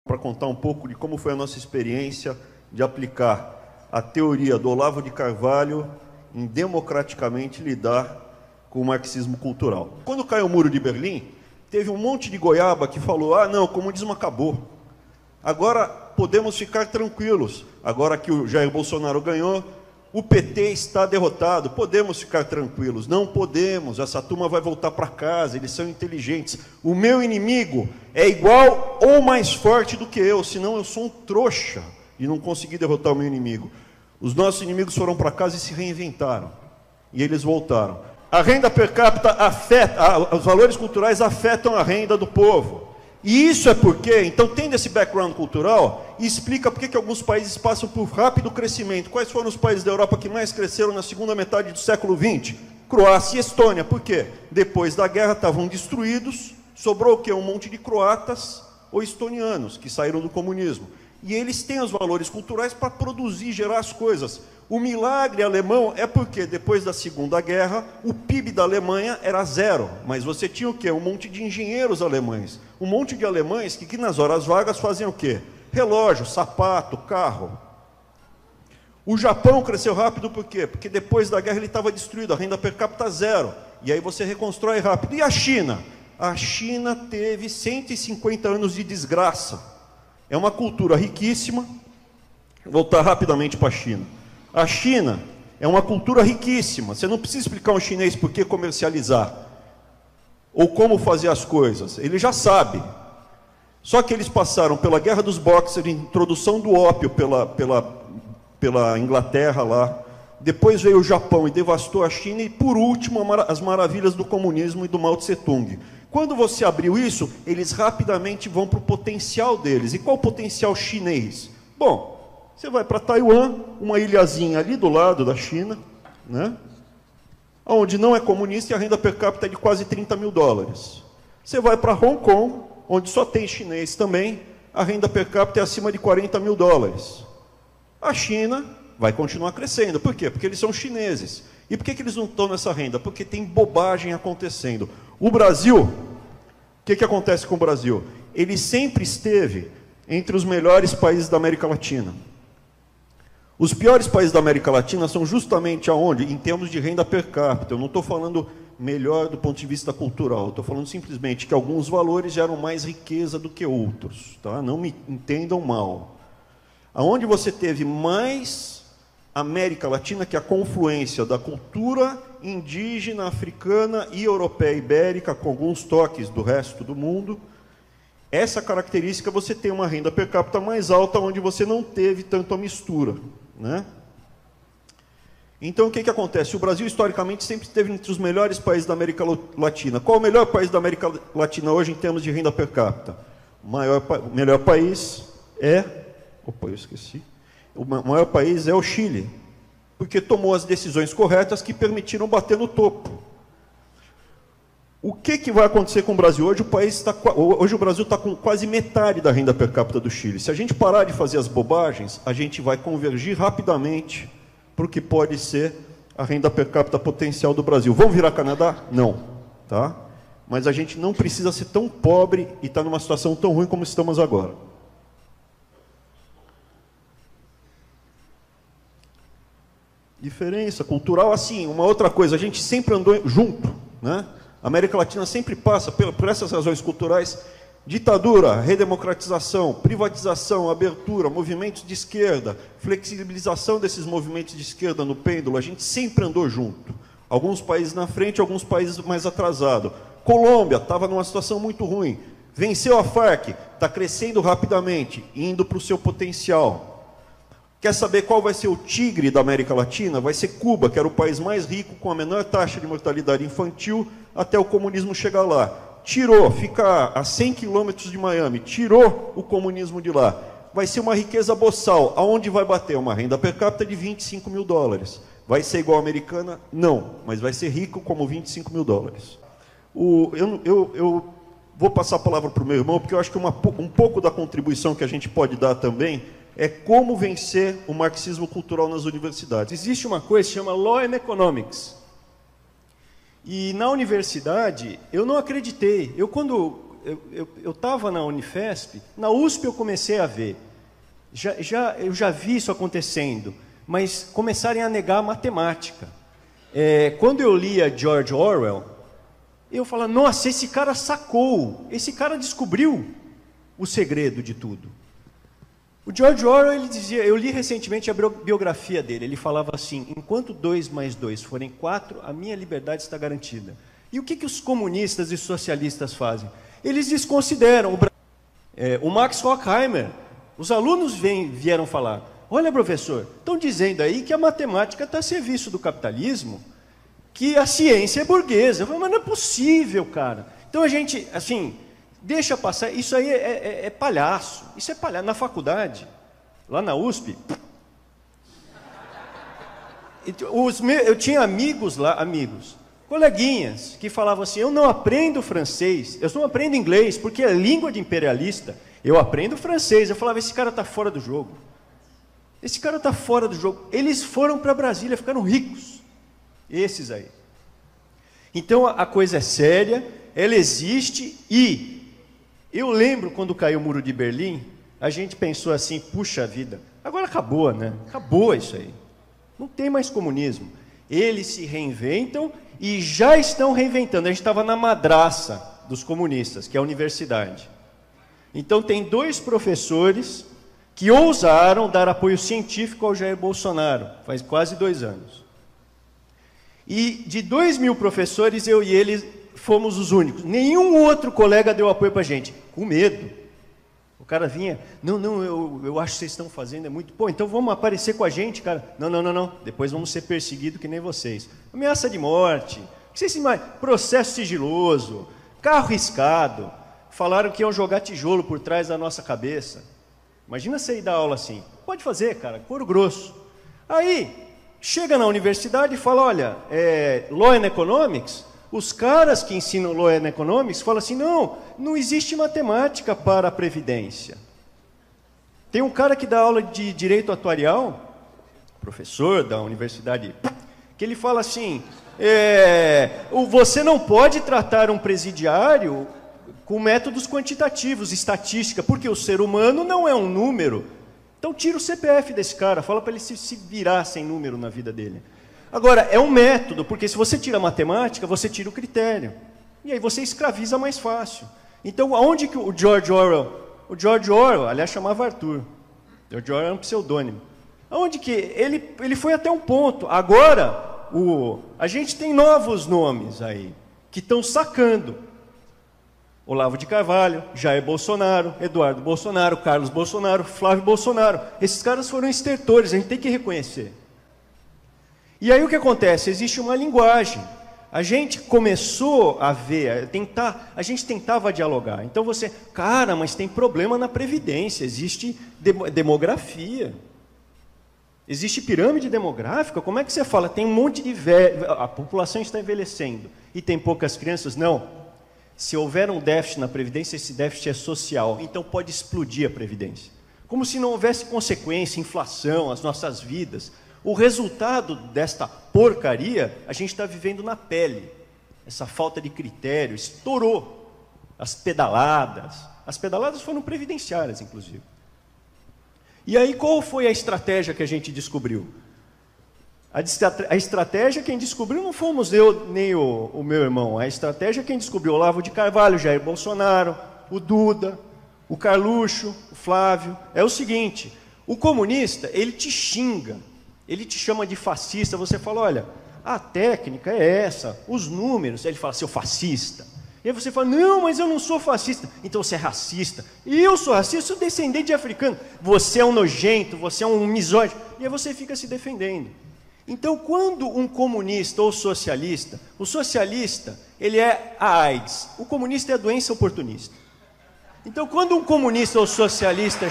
para contar um pouco de como foi a nossa experiência de aplicar a teoria do Olavo de Carvalho em democraticamente lidar com o marxismo cultural. Quando caiu o Muro de Berlim, teve um monte de goiaba que falou: ah, não, o comunismo acabou. Agora podemos ficar tranquilos. Agora que o Jair Bolsonaro ganhou, o PT está derrotado. Podemos ficar tranquilos. Não podemos. Essa turma vai voltar para casa. Eles são inteligentes. O meu inimigo é igual ou mais forte do que eu, senão eu sou um trouxa e não consegui derrotar o meu inimigo. Os nossos inimigos foram para casa e se reinventaram. E eles voltaram. A renda per capita afeta, os valores culturais afetam a renda do povo. E isso é porque, então, tendo esse background cultural, explica por que alguns países passam por rápido crescimento. Quais foram os países da Europa que mais cresceram na segunda metade do século XX? Croácia e Estônia. Por quê? Depois da guerra estavam destruídos, sobrou o quê? Um monte de croatas ou estonianos que saíram do comunismo. E eles têm os valores culturais para produzir, gerar as coisas. O milagre alemão é porque, depois da Segunda Guerra, o PIB da Alemanha era zero. Mas você tinha o quê? Um monte de engenheiros alemães. Um monte de alemães que nas horas vagas faziam o quê? Relógio, sapato, carro. O Japão cresceu rápido por quê? Porque depois da guerra ele estava destruído, a renda per capita zero. E aí você reconstrói rápido. E a China? A China teve 150 anos de desgraça. É uma cultura riquíssima. Vou voltar rapidamente para a China. A China é uma cultura riquíssima. Você não precisa explicar ao chinês por que comercializar ou como fazer as coisas. Ele já sabe. Só que eles passaram pela Guerra dos Boxers, introdução do ópio pela Inglaterra lá. Depois veio o Japão e devastou a China. E, por último, as maravilhas do comunismo e do Mao Tse-tung. Quando você abriu isso, eles rapidamente vão para o potencial deles. E qual o potencial chinês? Bom, você vai para Taiwan, uma ilhazinha ali do lado da China, né? Onde não é comunista e a renda per capita é de quase 30 mil dólares. Você vai para Hong Kong, onde só tem chinês também, a renda per capita é acima de 40 mil dólares. A China vai continuar crescendo. Por quê? Porque eles são chineses. E por que eles não estão nessa renda? Porque tem bobagem acontecendo. O Brasil, o que acontece com o Brasil? Ele sempre esteve entre os melhores países da América Latina. Os piores países da América Latina são justamente aonde? Em termos de renda per capita. Eu não estou falando melhor do ponto de vista cultural, estou falando simplesmente que alguns valores geram mais riqueza do que outros. Tá? Não me entendam mal. Aonde você teve mais América Latina, que é a confluência da cultura indígena, africana e europeia ibérica, com alguns toques do resto do mundo, essa característica você tem uma renda per capita mais alta, onde você não teve tanto a mistura, né? Então, o que acontece? O Brasil, historicamente, sempre esteve entre os melhores países da América Latina. Qual é o melhor país da América Latina hoje, em termos de renda per capita? O melhor país é... Opa, eu esqueci. O maior país é o Chile, porque tomou as decisões corretas que permitiram bater no topo. O que vai acontecer com o Brasil? Hoje o Brasil está com quase metade da renda per capita do Chile. Se a gente parar de fazer as bobagens, a gente vai convergir rapidamente para o que pode ser a renda per capita potencial do Brasil. Vamos virar Canadá? Não. Tá? Mas a gente não precisa ser tão pobre e estar numa situação tão ruim como estamos agora. Diferença cultural, assim, uma outra coisa, a gente sempre andou junto, né? A América Latina sempre passa por essas razões culturais: ditadura, redemocratização, privatização, abertura, movimentos de esquerda, flexibilização desses movimentos de esquerda no pêndulo, a gente sempre andou junto. Alguns países na frente, alguns países mais atrasados. Colômbia estava numa situação muito ruim, venceu a Farc, está crescendo rapidamente, indo para o seu potencial. Quer saber qual vai ser o tigre da América Latina? Vai ser Cuba, que era o país mais rico, com a menor taxa de mortalidade infantil, até o comunismo chegar lá. Tirou, fica a 100 quilômetros de Miami, tirou o comunismo de lá. Vai ser uma riqueza boçal. Aonde vai bater? Uma renda per capita de 25 mil dólares. Vai ser igual a americana? Não, mas vai ser rico como 25 mil dólares. Eu vou passar a palavra para o meu irmão, porque eu acho que um pouco da contribuição que a gente pode dar também é como vencer o marxismo cultural nas universidades. Existe uma coisa que se chama Law and Economics. E na universidade, eu não acreditei. Quando eu estava na Unifesp, na USP eu comecei a ver. Eu já vi isso acontecendo, mas começarem a negar a matemática. Quando eu lia George Orwell, eu falava, nossa, esse cara sacou, esse cara descobriu o segredo de tudo. O George Orwell, ele dizia, eu li recentemente a biografia dele, ele falava assim, enquanto 2 mais 2 forem 4, a minha liberdade está garantida. E o que os comunistas e socialistas fazem? Eles desconsideram o Max Horkheimer. Os alunos vieram falar, olha, professor, estão dizendo aí que a matemática está a serviço do capitalismo, que a ciência é burguesa. Eu falei, mas não é possível, cara. Então a gente, assim, deixa passar, isso aí é palhaço, isso é palhaço. Na faculdade, lá na USP, eu tinha amigos lá, coleguinhas, que falavam assim, eu não aprendo francês, eu não aprendo inglês, porque é língua de imperialista, eu aprendo francês. Eu falava, esse cara está fora do jogo. Esse cara está fora do jogo. Eles foram para Brasília, ficaram ricos. Esses aí. Então a coisa é séria, ela existe e eu lembro quando caiu o Muro de Berlim, a gente pensou assim, puxa vida, agora acabou, né? Acabou isso aí. Não tem mais comunismo. Eles se reinventam e já estão reinventando. A gente estava na madraça dos comunistas, que é a universidade. Então tem 2 professores que ousaram dar apoio científico ao Jair Bolsonaro, faz quase 2 anos. E de 2.000 professores, eu e ele fomos os únicos. Nenhum outro colega deu apoio para a gente, com medo. O cara vinha, não, eu acho que vocês estão fazendo, é muito... Pô, então vamos aparecer com a gente, cara. Não, depois vamos ser perseguidos que nem vocês. Ameaça de morte, processo sigiloso, carro riscado. Falaram que iam jogar tijolo por trás da nossa cabeça. Imagina você ir dar aula assim. Pode fazer, cara, couro grosso. Aí, chega na universidade e fala, olha, Law and Economics, os caras que ensinam Law and Economics falam assim, não existe matemática para a Previdência. Tem um cara que dá aula de Direito Atuarial, professor da universidade, que ele fala assim, você não pode tratar um presidiário com métodos quantitativos, estatística, porque o ser humano não é um número. Então tira o CPF desse cara, fala para ele se virar sem número na vida dele. Agora, é um método, porque se você tira a matemática, você tira o critério. E aí você escraviza mais fácil. Então, aonde que o George Orwell, aliás, chamava Arthur. George Orwell é um pseudônimo. Aonde que ele foi até um ponto. Agora, a gente tem novos nomes aí, que estão sacando. Olavo de Carvalho, Jair Bolsonaro, Eduardo Bolsonaro, Carlos Bolsonaro, Flávio Bolsonaro. Esses caras foram estertores, a gente tem que reconhecer. E aí o que acontece? Existe uma linguagem. A gente começou a ver, a gente tentava dialogar. Então você, cara, mas tem problema na Previdência, existe demografia. Existe pirâmide demográfica? Como é que você fala? Tem um monte de a população está envelhecendo e tem poucas crianças? Não. Se houver um déficit na Previdência, esse déficit é social, então pode explodir a Previdência. Como se não houvesse consequência, inflação, as nossas vidas. O resultado desta porcaria, a gente está vivendo na pele. Essa falta de critério estourou. As pedaladas foram previdenciárias, inclusive. E aí qual foi a estratégia que a gente descobriu? A estratégia quem descobriu não fomos eu nem o meu irmão. A estratégia quem descobriu Olavo de Carvalho, Jair Bolsonaro, o Duda, o Carluxo, o Flávio. É o seguinte, o comunista, ele te xinga, ele te chama de fascista, você fala, olha, a técnica é essa, os números, ele fala, seu fascista. E aí você fala, não, mas eu não sou fascista. Então você é racista. E eu sou racista, eu sou descendente de africano. Você é um nojento, você é um misógino. E aí você fica se defendendo. Então, quando um comunista ou socialista, o socialista, ele é a AIDS, o comunista é a doença oportunista. Então, quando um comunista ou socialista...